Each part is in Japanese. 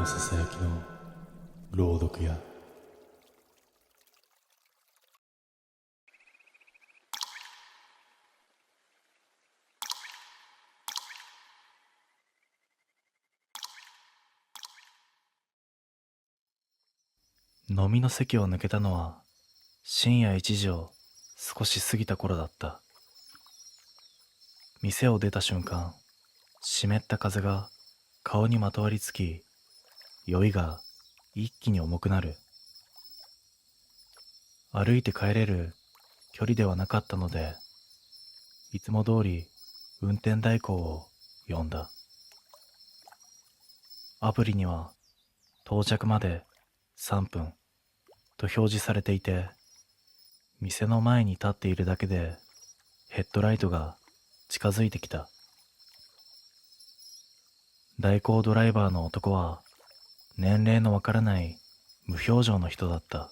のささやきの朗読や飲みの席を抜けたのは深夜1時を少し過ぎた頃だった。店を出た瞬間、湿った風が顔にまとわりつき、酔いが一気に重くなる。歩いて帰れる距離ではなかったので、いつも通り運転代行を呼んだ。アプリには到着まで3分と表示されていて、店の前に立っているだけでヘッドライトが近づいてきた。代行ドライバーの男は年齢のわからない無表情の人だった。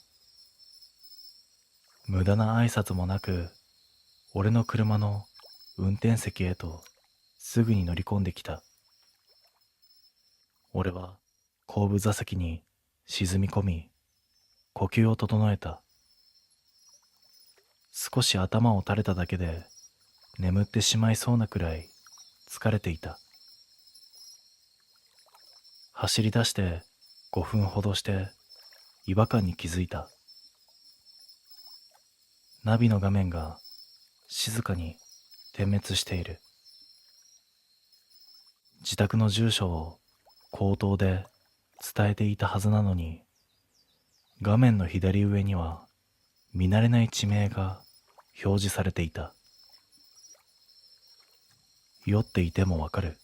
無駄な挨拶もなく、俺の車の運転席へとすぐに乗り込んできた。俺は後部座席に沈み込み、呼吸を整えた。少し頭を垂れただけで眠ってしまいそうなくらい疲れていた。走り出して5分ほどして違和感に気づいた。ナビの画面が静かに点滅している。自宅の住所を口頭で伝えていたはずなのに、画面の左上には見慣れない地名が表示されていた。酔っていてもわかる。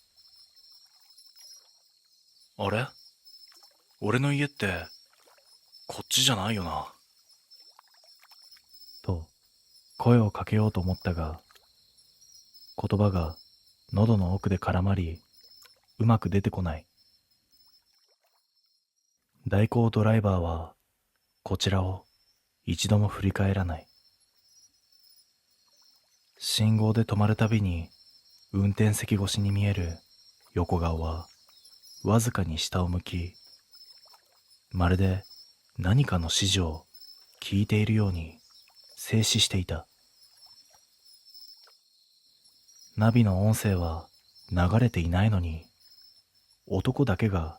あれ？俺の家ってこっちじゃないよな。と声をかけようと思ったが、言葉が喉の奥で絡まり、うまく出てこない。代行ドライバーはこちらを一度も振り返らない。信号で止まるたびに運転席越しに見える横顔はわずかに下を向き、まるで何かの指示を聞いているように静止していた。ナビの音声は流れていないのに、男だけが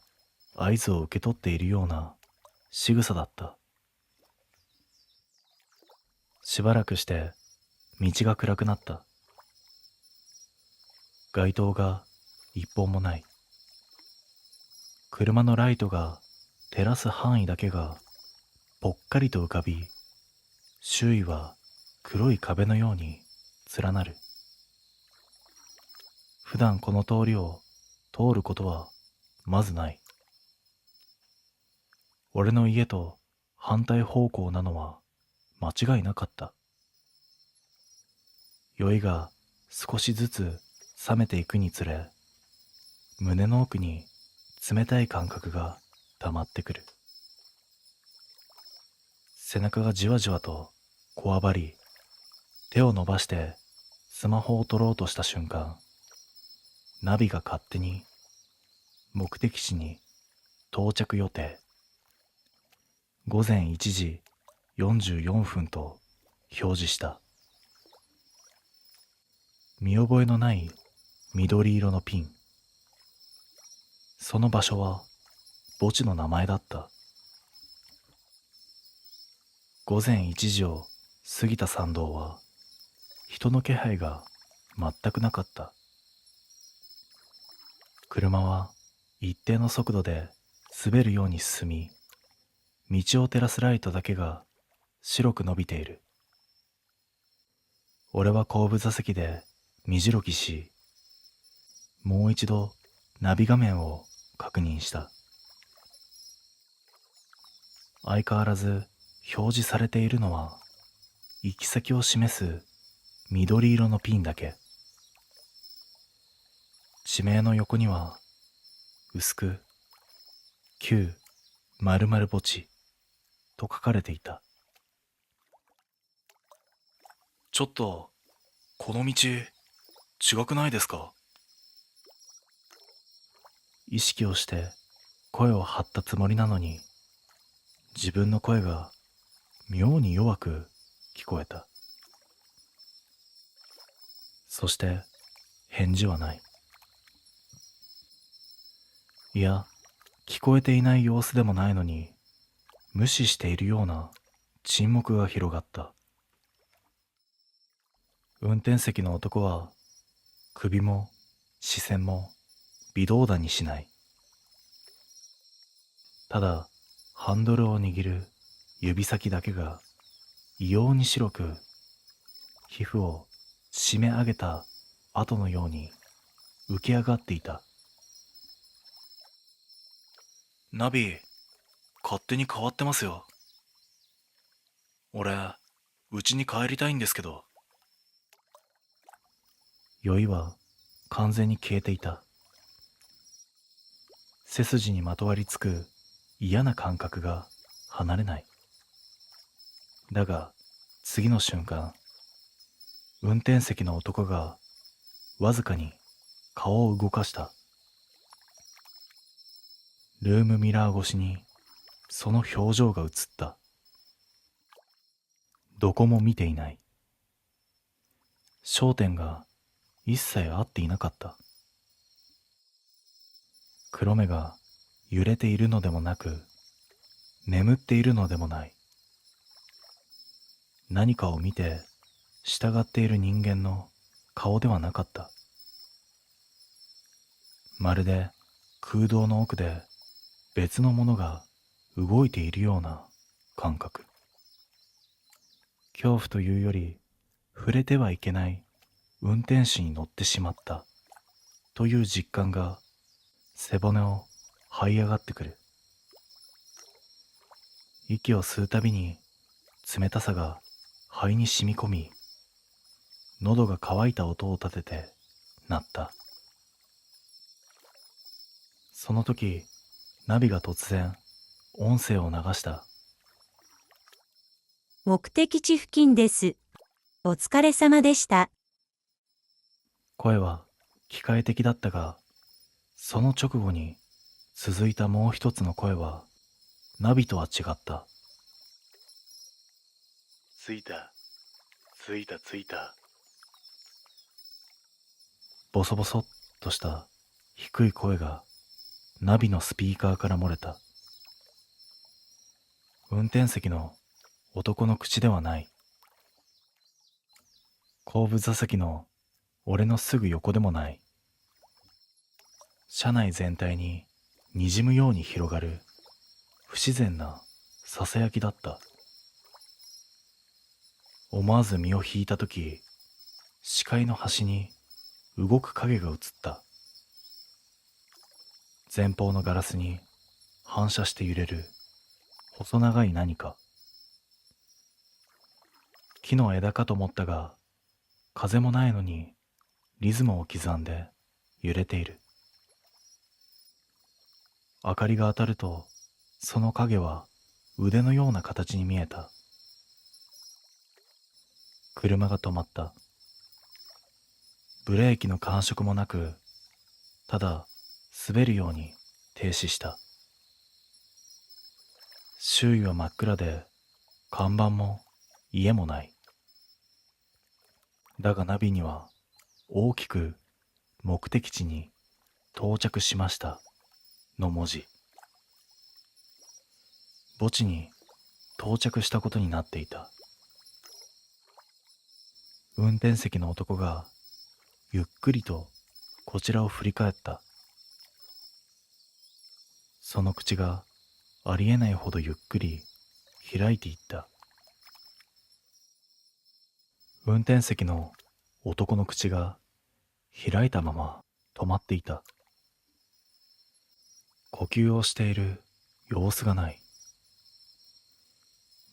合図を受け取っているような仕草だった。しばらくして道が暗くなった。街灯が一本もない。車のライトが照らす範囲だけがぽっかりと浮かび、周囲は黒い壁のように連なる。普段この通りを通ることはまずない。俺の家と反対方向なのは間違いなかった。酔いが少しずつ冷めていくにつれ、胸の奥に冷たい感覚が溜まってくる。背中がじわじわとこわばり、手を伸ばしてスマホを取ろうとした瞬間、ナビが勝手に目的地に到着予定、午前1時44分と表示した。見覚えのない緑色のピン。その場所は墓地の名前だった。午前1時を過ぎた参道は人の気配が全くなかった。車は一定の速度で滑るように進み、道を照らすライトだけが白く伸びている。俺は後部座席で身白きし、もう一度ナビ画面を確認した。相変わらず表示されているのは行き先を示す緑色のピンだけ。地名の横には薄く旧〇〇墓地と書かれていた。ちょっとこの道違くないですか？意識をして声を張ったつもりなのに、自分の声が妙に弱く聞こえた。そして返事はない。いや、聞こえていない様子でもないのに、無視しているような沈黙が広がった。運転席の男は首も視線も微動だにしない。ただハンドルを握る指先だけが異様に白く、皮膚を締め上げた跡のように浮き上がっていた。ナビ、勝手に変わってますよ。俺、家に帰りたいんですけど。酔いは完全に消えていた。背筋にまとわりつく嫌な感覚が離れない。だが次の瞬間、運転席の男がわずかに顔を動かした。ルームミラー越しにその表情が映った。どこも見ていない。焦点が一切合っていなかった。黒目が揺れているのでもなく、眠っているのでもない。何かを見て従っている人間の顔ではなかった。まるで空洞の奥で別のものが動いているような感覚。恐怖というより、触れてはいけない運転手に乗ってしまったという実感が背骨を這い上がってくる。息を吸うたびに冷たさが肺に染み込み、喉が渇いた音を立てて鳴った。その時、ナビが突然音声を流した。目的地付近です。お疲れ様でした。声は機械的だったが、その直後に続いたもう一つの声はナビとは違った。着いた。着いた着いた。ボソボソっとした低い声がナビのスピーカーから漏れた。運転席の男の口ではない。後部座席の俺のすぐ横でもない。車内全体に滲むように広がる不自然なささやきだった。思わず身を引いたとき、視界の端に動く影が映った。前方のガラスに反射して揺れる細長い何か。木の枝かと思ったが、風もないのにリズムを刻んで揺れている。明かりが当たると、その影は腕のような形に見えた。車が止まった。ブレーキの感触もなく、ただ滑るように停止した。周囲は真っ暗で、看板も家もない。だがナビには大きく目的地に到着しましたの文字。墓地に到着したことになっていた。運転席の男がゆっくりとこちらを振り返った。その口がありえないほどゆっくり開いていった。運転席の男の口が開いたまま止まっていた。呼吸をしている様子がない。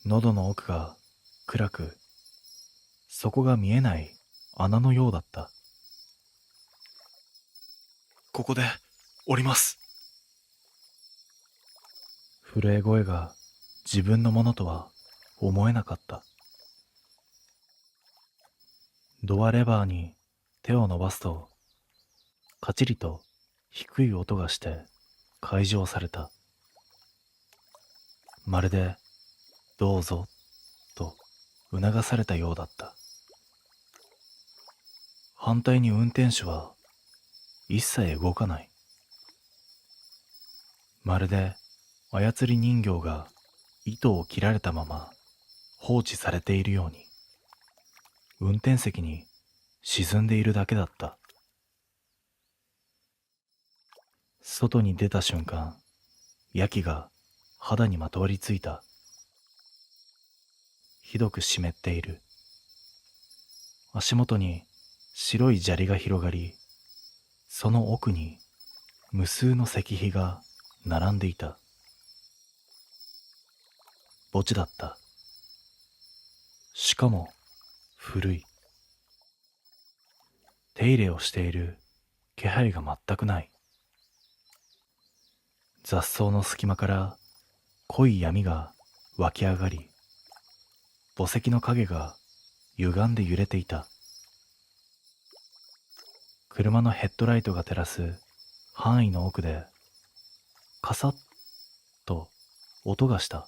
喉の奥が暗く、底が見えない穴のようだった。ここで降ります。震え声が自分のものとは思えなかった。ドアレバーに手を伸ばすと、カチリと低い音がして開示をされた。まるで、どうぞ、と促されたようだった。反対に運転手は一切動かない。まるで操り人形が糸を切られたまま放置されているように、運転席に沈んでいるだけだった。外に出た瞬間、焼きが肌にまとわりついた。ひどく湿っている。足元に白い砂利が広がり、その奥に無数の石碑が並んでいた。墓地だった。しかも古い。手入れをしている気配が全くない。雑草の隙間から濃い闇が湧き上がり、墓石の影が歪んで揺れていた。車のヘッドライトが照らす範囲の奥でカサッと音がした。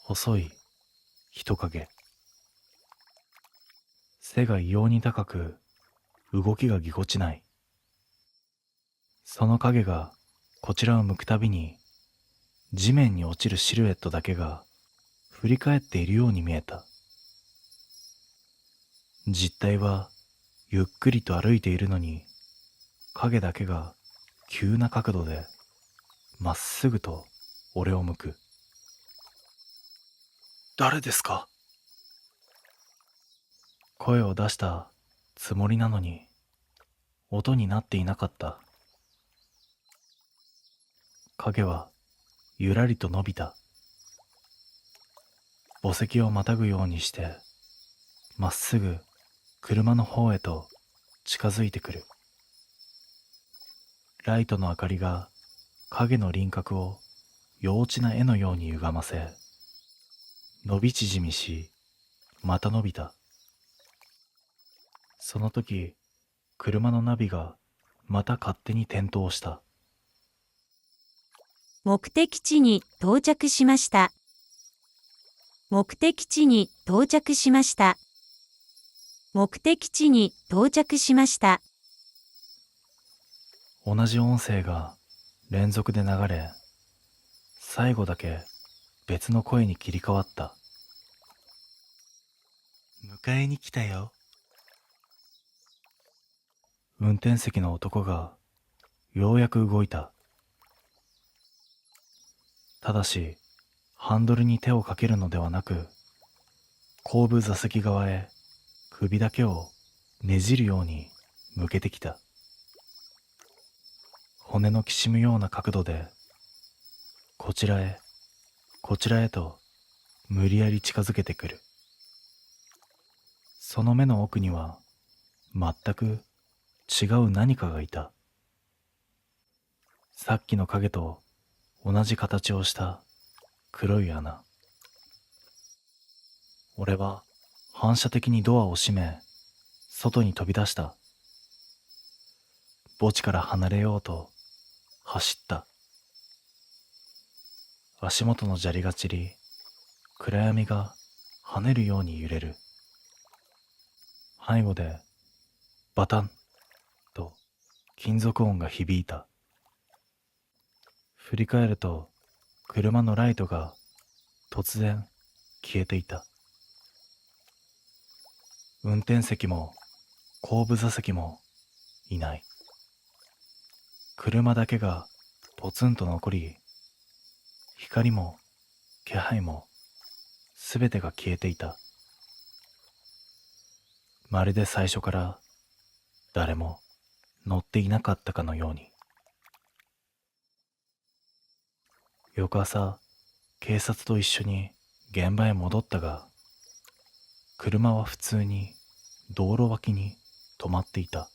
細い人影。背が異様に高く、動きがぎこちない。その影がこちらを向くたびに、地面に落ちるシルエットだけが振り返っているように見えた。実体はゆっくりと歩いているのに、影だけが急な角度でまっすぐと俺を向く。誰ですか？声を出したつもりなのに、音になっていなかった。影はゆらりと伸びた。墓石をまたぐようにして、まっすぐ車の方へと近づいてくる。ライトの明かりが影の輪郭を幼稚な絵のように歪ませ、伸び縮みし、また伸びた。その時、車のナビがまた勝手に点灯した。目的地に到着しました。目的地に到着しました。目的地に到着しました。同じ音声が連続で流れ、最後だけ別の声に切り替わった。迎えに来たよ。運転席の男がようやく動いた。ただし、ハンドルに手をかけるのではなく、後部座席側へ首だけをねじるように向けてきた。骨のきしむような角度で、こちらへ、こちらへと無理やり近づけてくる。その目の奥には全く違う何かがいた。さっきの影と同じ形をした黒い穴。俺は反射的にドアを閉め、外に飛び出した。墓地から離れようと走った。足元の砂利が散り、暗闇が跳ねるように揺れる。背後でバタンと金属音が響いた。振り返ると車のライトが突然消えていた。運転席も後部座席もいない。車だけがポツンと残り、光も気配もすべてが消えていた。まるで最初から誰も乗っていなかったかのように。翌朝、警察と一緒に現場へ戻ったが、車は普通に道路脇に止まっていた。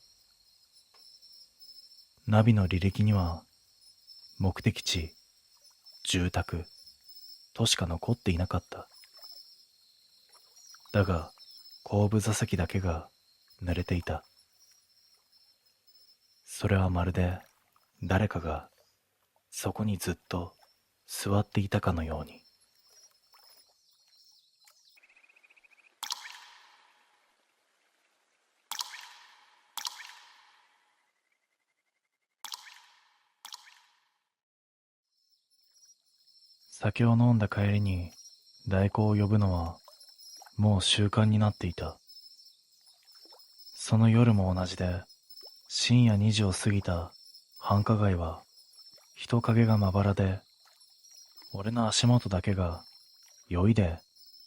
ナビの履歴には目的地、住宅としか残っていなかった。だが後部座席だけが濡れていた。それはまるで誰かがそこにずっと座っていたかのように。酒を飲んだ帰りに代行を呼ぶのはもう習慣になっていた。その夜も同じで、深夜2時を過ぎた繁華街は人影がまばらで、俺の足元だけが酔いで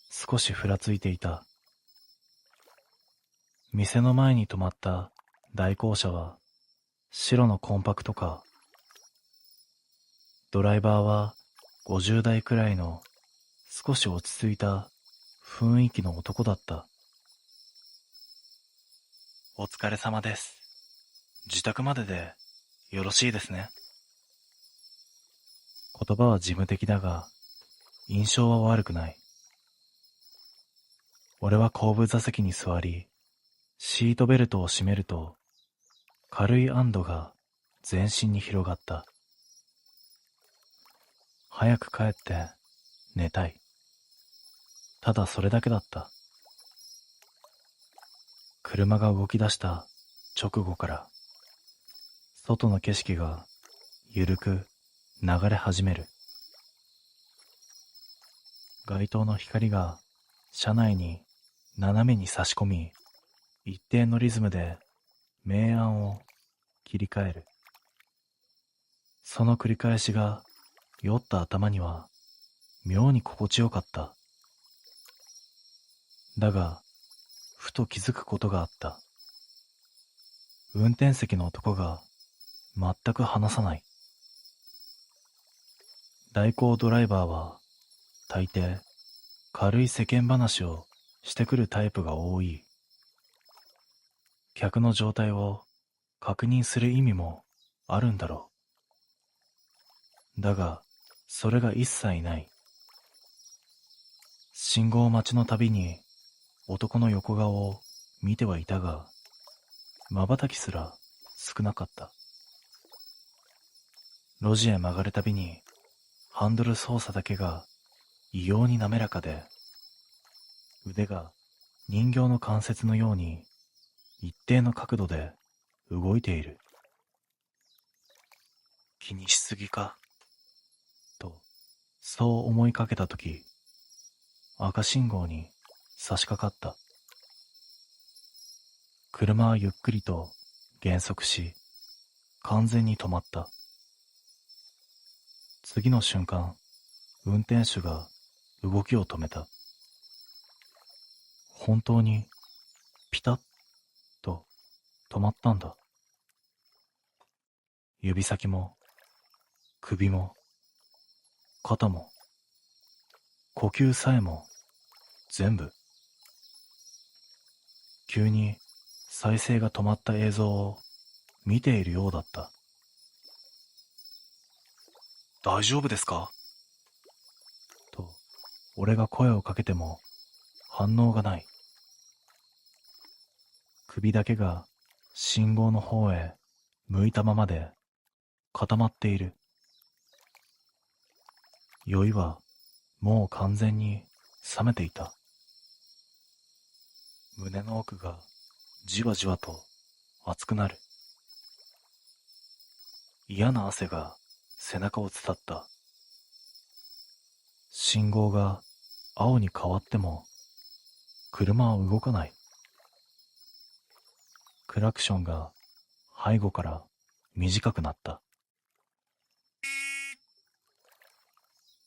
少しふらついていた。店の前に止まった代行車は白のコンパクトカー。ドライバーは50代くらいの少し落ち着いた雰囲気の男だった。お疲れ様です。自宅まででよろしいですね。言葉は事務的だが、印象は悪くない。俺は後部座席に座り、シートベルトを締めると、軽い安堵が全身に広がった。早く帰って寝たい。ただそれだけだった。車が動き出した直後から、外の景色がゆるく流れ始める。街灯の光が車内に斜めに差し込み、一定のリズムで明暗を切り替える。その繰り返しが酔った頭には妙に心地よかった。だが、ふと気づくことがあった。運転席の男が全く話さない。代行ドライバーは大抵軽い世間話をしてくるタイプが多い。客の状態を確認する意味もあるんだろう。だが、それが一切ない。信号待ちのたびに男の横顔を見てはいたが、瞬きすら少なかった。路地へ曲がるたびにハンドル操作だけが異様に滑らかで、腕が人形の関節のように一定の角度で動いている。気にしすぎかと、そう思いかけたとき、赤信号に差し掛かった。車はゆっくりと減速し、完全に止まった。次の瞬間、運転手が動きを止めた。本当にピタッと止まったんだ。指先も首も肩も呼吸さえも全部。急に再生が止まった映像を見ているようだった。大丈夫ですか？と、俺が声をかけても反応がない。首だけが信号の方へ向いたままで固まっている。酔いはもう完全に冷めていた。胸の奥がじわじわと熱くなる。嫌な汗が背中を伝った。信号が青に変わっても車は動かない。クラクションが背後から短くなった。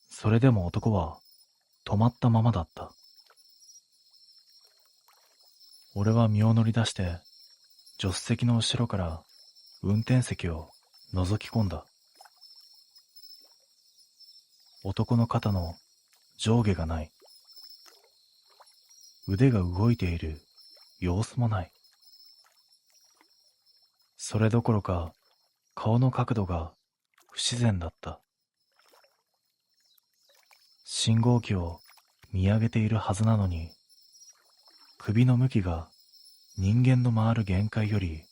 それでも男は止まったままだった。俺は身を乗り出して助手席の後ろから運転席を覗き込んだ。男の肩の上下がない。腕が動いている様子もない。それどころか顔の角度が不自然だった。信号機を見上げているはずなのに、首の向きが人間の回る限界より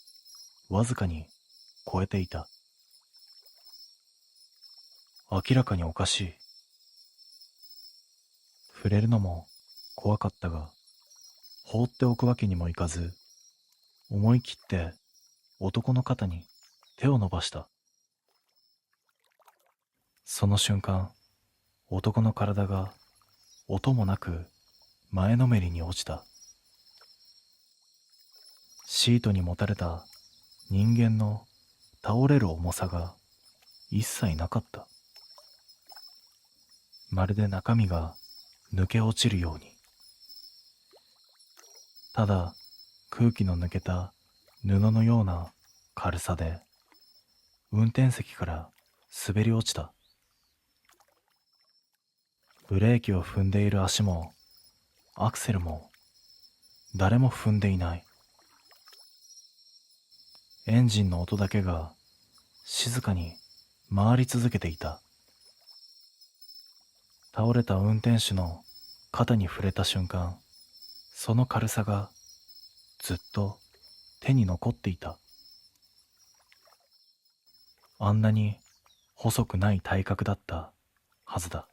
わずかに超えていた。明らかにおかしい。触れるのも怖かったが、放っておくわけにもいかず、思い切って男の肩に手を伸ばした。その瞬間、男の体が音もなく前のめりに落ちた。シートにもたれた人間の倒れる重さが一切なかった。まるで中身が抜け落ちるように。ただ空気の抜けた布のような軽さで運転席から滑り落ちた。ブレーキを踏んでいる足もアクセルも誰も踏んでいない。エンジンの音だけが静かに回り続けていた。倒れた運転手の肩に触れた瞬間、その軽さがずっと手に残っていた。あんなに細くない体格だったはずだ。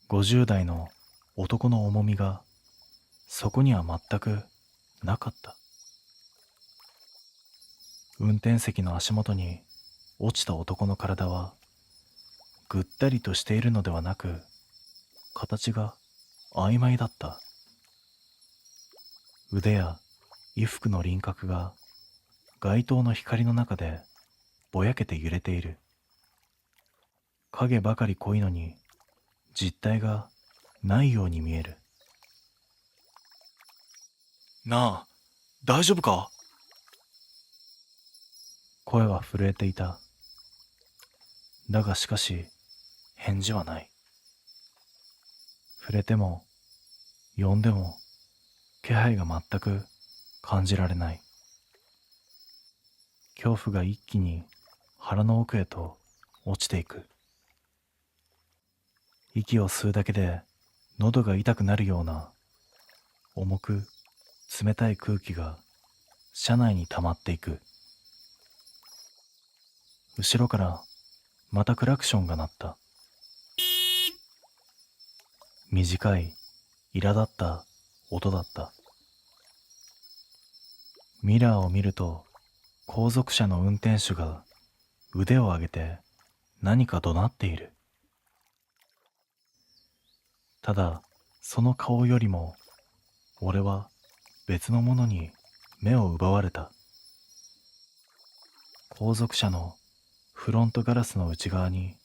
50代の男の重みがそこには全くなかった。運転席の足元に落ちた男の体はぐったりとしているのではなく、形が曖昧だった。腕や衣服の輪郭が街灯の光の中でぼやけて揺れている。影ばかり濃いのに実体がないように見える。なあ、大丈夫か？声は震えていた。だがしかし返事はない。触れても呼んでも気配が全く感じられない。恐怖が一気に腹の奥へと落ちていく。息を吸うだけで喉が痛くなるような重く冷たい空気が車内に溜まっていく。後ろからまたクラクションが鳴った。短い苛立った音だった。ミラーを見ると後続車の運転手が腕を上げて何か怒鳴っている。ただその顔よりも俺は別のものに目を奪われた。後続車のフロントガラスの内側に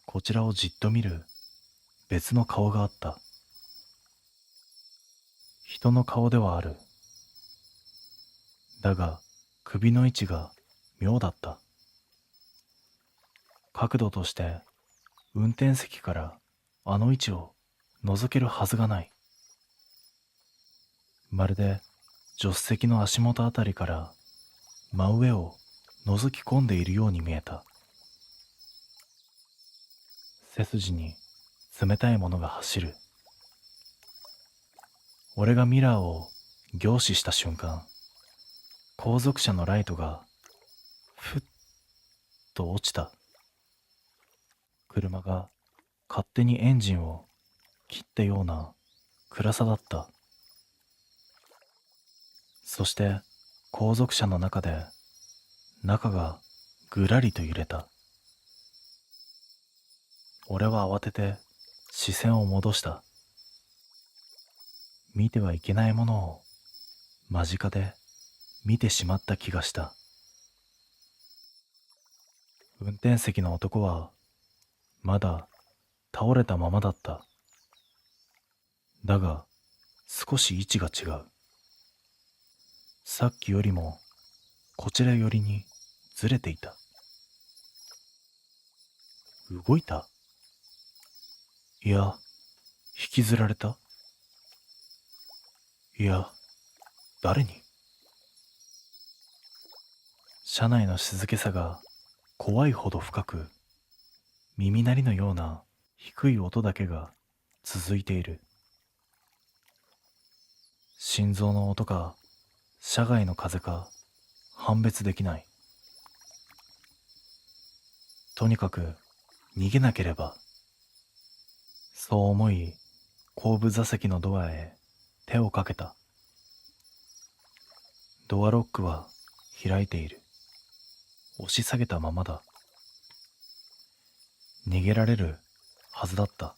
こちらをじっと見る別の顔があった。人の顔ではある。だが首の位置が妙だった。角度として運転席からあの位置を覗けるはずがない。まるで助手席の足元あたりから真上を覗き込んでいるように見えた。背筋に冷たいものが走る。俺がミラーを凝視した瞬間、後続車のライトがふっと落ちた。車が勝手にエンジンを切ったような暗さだった。そして後続車の中で中がぐらりと揺れた。俺は慌てて視線を戻した。見てはいけないものを間近で見てしまった気がした。運転席の男はまだ倒れたままだった。だが少し位置が違う。さっきよりもこちら寄りにずれていた。動いた？いや、引きずられた？いや、誰に？車内の静けさが怖いほど深く、耳鳴りのような低い音だけが続いている。心臓の音か、車外の風か、判別できない。とにかく逃げなければ。そう思い、後部座席のドアへ手をかけた。ドアロックは開いている。押し下げたままだ。逃げられるはずだった。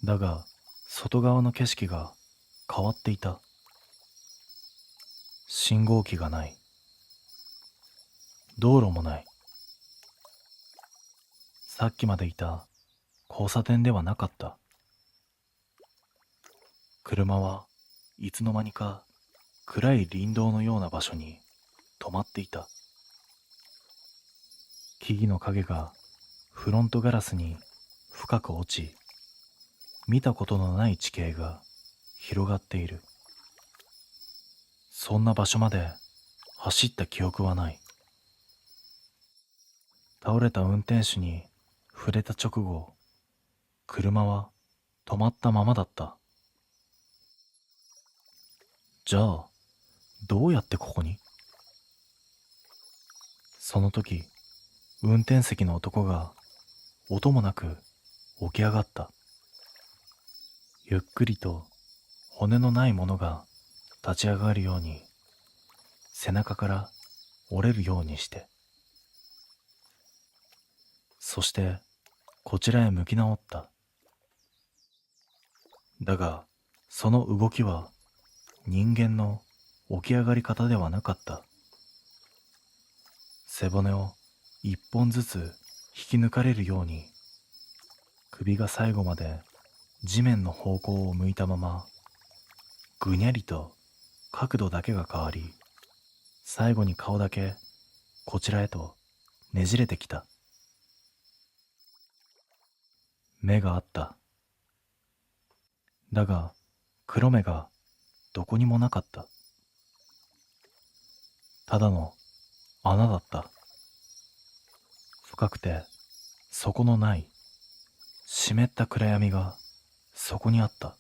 だが、外側の景色が変わっていた。信号機がない。道路もない。さっきまでいた交差点ではなかった。車はいつの間にか暗い林道のような場所に止まっていた。木々の影がフロントガラスに深く落ち、見たことのない地形が広がっている。そんな場所まで走った記憶はない。倒れた運転手に触れた直後、車は止まったままだった。じゃあ、どうやってここに？その時、運転席の男が音もなく起き上がった。ゆっくりと骨のないものが立ち上がるように、背中から折れるようにして。そしてこちらへ向き直った。だが、その動きは人間の起き上がり方ではなかった。背骨を一本ずつ引き抜かれるように、首が最後まで地面の方向を向いたまま、ぐにゃりと角度だけが変わり、最後に顔だけこちらへとねじれてきた。目があった。だが、黒目がどこにもなかった。ただの穴だった。深くて底のない湿った暗闇がそこにあった。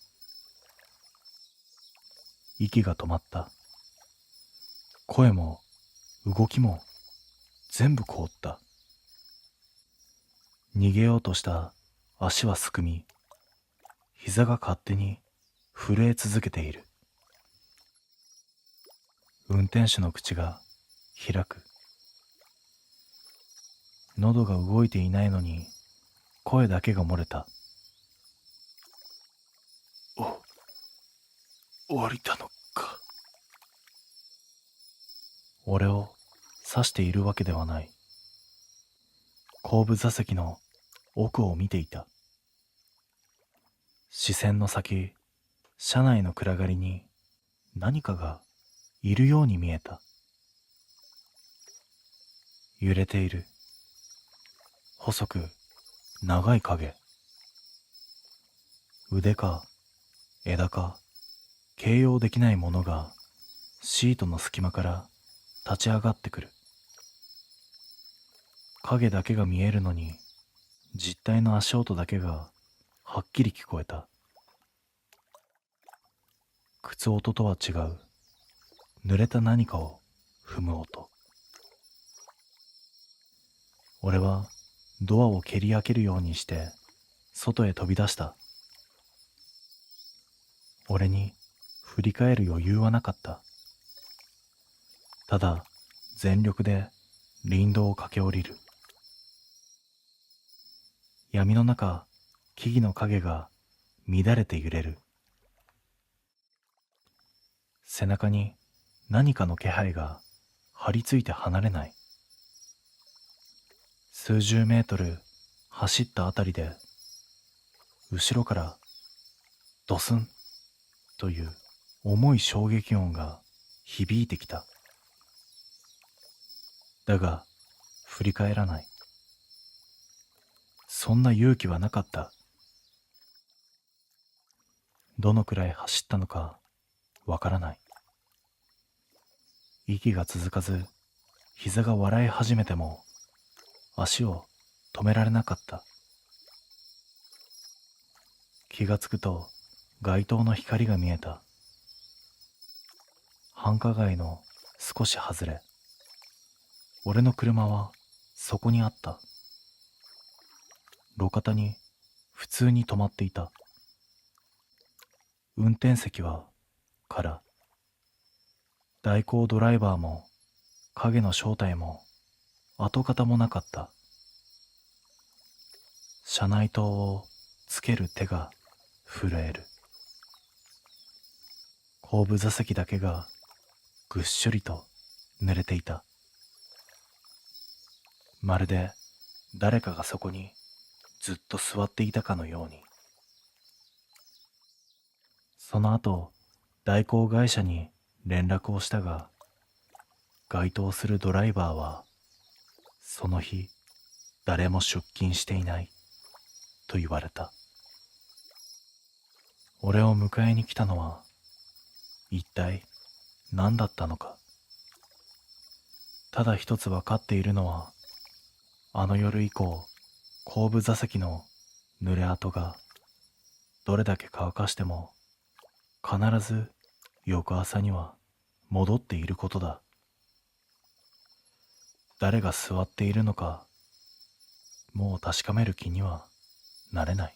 息が止まった。声も動きも全部凍った。逃げようとした足はすくみ、膝が勝手に震え続けている。運転手の口が開く。喉が動いていないのに声だけが漏れた。降りたのか。俺を指しているわけではない。後部座席の奥を見ていた。視線の先、車内の暗がりに何かがいるように見えた。揺れている。細く長い影。腕か枝か形容できないものがシートの隙間から立ち上がってくる。影だけが見えるのに、実体の足音だけがはっきり聞こえた。靴音とは違う、濡れた何かを踏む音。俺はドアを蹴り開けるようにして外へ飛び出した。俺に振り返る余裕はなかった。ただ全力で林道を駆け下りる。闇の中、木々の影が乱れて揺れる。背中に何かの気配が張り付いて離れない。数十メートル走ったあたりで、後ろからドスンという重い衝撃音が響いてきた。だが振り返らない。そんな勇気はなかった。どのくらい走ったのかわからない。息が続かず、膝が笑い始めても足を止められなかった。気がつくと街灯の光が見えた。繁華街の少し外れ、俺の車はそこにあった。路肩に普通に止まっていた。運転席は空。代行ドライバーも影の正体も跡形もなかった。車内灯をつける手が震える。後部座席だけがぐっしょりと濡れていた。まるで誰かがそこにずっと座っていたかのように。その後、代行会社に連絡をしたが、該当するドライバーはその日誰も出勤していないと言われた。俺を迎えに来たのは一体何だったのか。ただ一つ分かっているのは、あの夜以降後部座席の濡れ跡がどれだけ乾かしても必ず翌朝には戻っていることだ。誰が座っているのかもう確かめる気にはなれない。